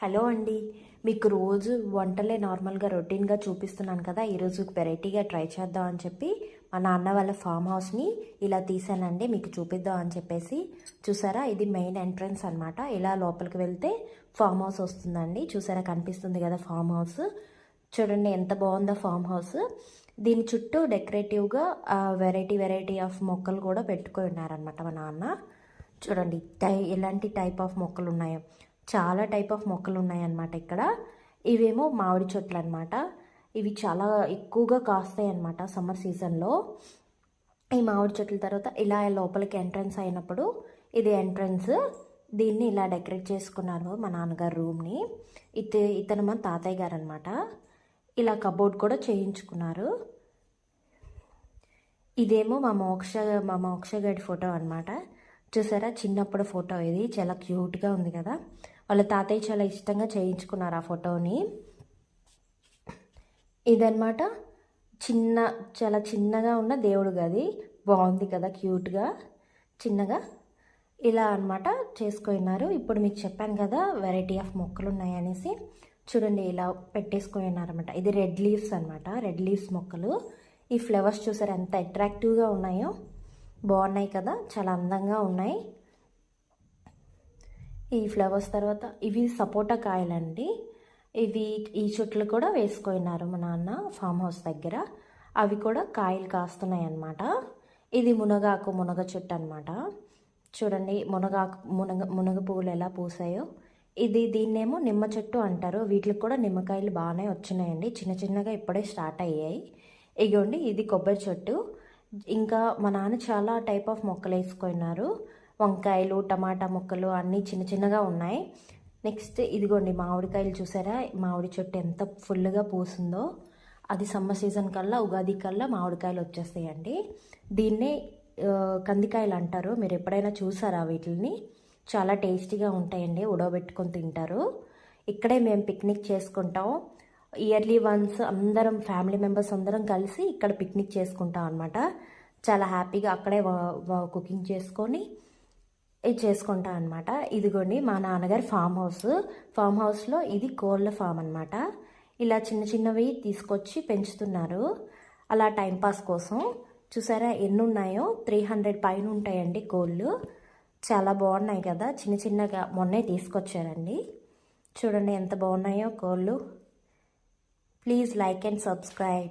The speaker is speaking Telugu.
హలో అండి. మీకు రోజు వంటలే నార్మల్గా రొటీన్గా చూపిస్తున్నాను కదా, ఈరోజు వెరైటీగా ట్రై చేద్దాం అని చెప్పి మా నాన్న వాళ్ళ ఫామ్ హౌస్ని ఇలా తీసానండి, మీకు చూపిద్దాం అని చెప్పేసి. చూసారా, ఇది మెయిన్ ఎంట్రన్స్ అనమాట. ఇలా లోపలికి వెళ్తే ఫామ్ హౌస్ వస్తుందండి. చూసారా, కనిపిస్తుంది కదా ఫామ్ హౌస్. చూడండి ఎంత బాగుందో ఫామ్ హౌస్. దీని చుట్టూ డెకరేటివ్గా వెరైటీ ఆఫ్ మొక్కలు కూడా పెట్టుకొని ఉన్నారనమాట మా నాన్న. చూడండి ఎలాంటి టైప్ ఆఫ్ మొక్కలు ఉన్నాయో, చాలా టైప్ ఆఫ్ మొక్కలు ఉన్నాయన్నమాట ఇక్కడ. ఇవేమో మామిడి చెట్లు అనమాట. ఇవి చాలా ఎక్కువగా కాస్తాయి అన్నమాట సమ్మర్ సీజన్లో. ఈ మామిడి చెట్ల తర్వాత ఇలా లోపలికి ఎంట్రన్స్ అయినప్పుడు ఇది ఎంట్రన్స్. దీన్ని ఇలా డెకరేట్ చేసుకున్నారు మా నాన్నగారు రూమ్ని. ఇతను మా తాతయ్య గారు అనమాట. ఇలా కబోర్డ్ కూడా చేయించుకున్నారు. ఇదేమో మా మోక్ష గడి ఫోటో అనమాట. చూసారా, చిన్నప్పుడు ఫోటో ఇది. చాలా క్యూట్గా ఉంది కదా. వాళ్ళ తాతయ్య చాలా ఇష్టంగా చేయించుకున్నారు ఆ ఫోటోని. ఇదన్నమాట చాలా చిన్నగా ఉన్న దేవుడు గది. బాగుంది కదా, క్యూట్గా చిన్నగా ఇలా అనమాట చేసుకున్నారు. ఇప్పుడు మీకు చెప్పాను కదా వెరైటీ ఆఫ్ మొక్కలు ఉన్నాయనేసి. చూడండి ఇలా పెట్టేసుకొని ఉన్నారనమాట. ఇది రెడ్ లీవ్స్ అనమాట, రెడ్ లీవ్స్ మొక్కలు. ఈ ఫ్లవర్స్ చూసారు ఎంత అట్రాక్టివ్గా ఉన్నాయో. బాగున్నాయి కదా, చాలా అందంగా ఉన్నాయి ఈ ఫ్లవర్స్. తర్వాత ఇవి సపోటా కాయలండి. ఈ చెట్లు కూడా వేసుకున్నారు మా నాన్న ఫామ్ హౌస్ దగ్గర. అవి కూడా కాయలు కాస్తున్నాయి అన్నమాట. ఇది మునగ చెట్టు అనమాట. చూడండి మునగ పువ్వులు ఎలా పూసాయో. దీన్నేమో నిమ్మ చెట్టు అంటారు. వీటికి కూడా నిమ్మకాయలు బాగానే వచ్చినాయండి, చిన్న చిన్నగా ఇప్పుడే స్టార్ట్ అయ్యాయి. ఇగోండి ఇది కొబ్బరి చెట్టు. ఇంకా మా నాన్న చాలా టైప్ ఆఫ్ మొక్కలు వేసుకున్నారు. వంకాయలు, టమాటా మొక్కలు అన్నీ చిన్న చిన్నగా ఉన్నాయి. నెక్స్ట్ ఇదిగోండి మామిడికాయలు. చూసారా, మామిడి చెట్టు ఎంత ఫుల్గా పూసిందో. అది సమ్మర్ సీజన్ కల్లా, ఉగాది కల్లా మామిడికాయలు వచ్చేస్తాయండి. దీన్నే కందికాయలు అంటారు. మీరు ఎప్పుడైనా చూసారా వీటిని? చాలా టేస్టీగా ఉంటాయండి, ఉడవబెట్టుకొని తింటారు. ఇక్కడే మేము పిక్నిక్ చేసుకుంటాం. ఇయర్లీ వన్స్ అందరం ఫ్యామిలీ మెంబర్స్ అందరం కలిసి ఇక్కడ పిక్నిక్ చేసుకుంటాం అనమాట. చాలా హ్యాపీగా అక్కడే కుకింగ్ చేసుకొని చేసుకుంటాం అనమాట. ఇదిగోండి మా నాన్నగారి ఫామ్ హౌస్లో ఇది కోళ్ళ ఫామ్ అనమాట. ఇలా చిన్న చిన్నవి తీసుకొచ్చి పెంచుతున్నారు అలా టైంపాస్ కోసం. చూసారా ఎన్ని ఉన్నాయో, 300 పైన ఉంటాయండి కోళ్ళు. చాలా బాగున్నాయి కదా, చిన్న చిన్నగా మొన్నే తీసుకొచ్చారండి. చూడండి ఎంత బాగున్నాయో కోళ్ళు. Please like and subscribe.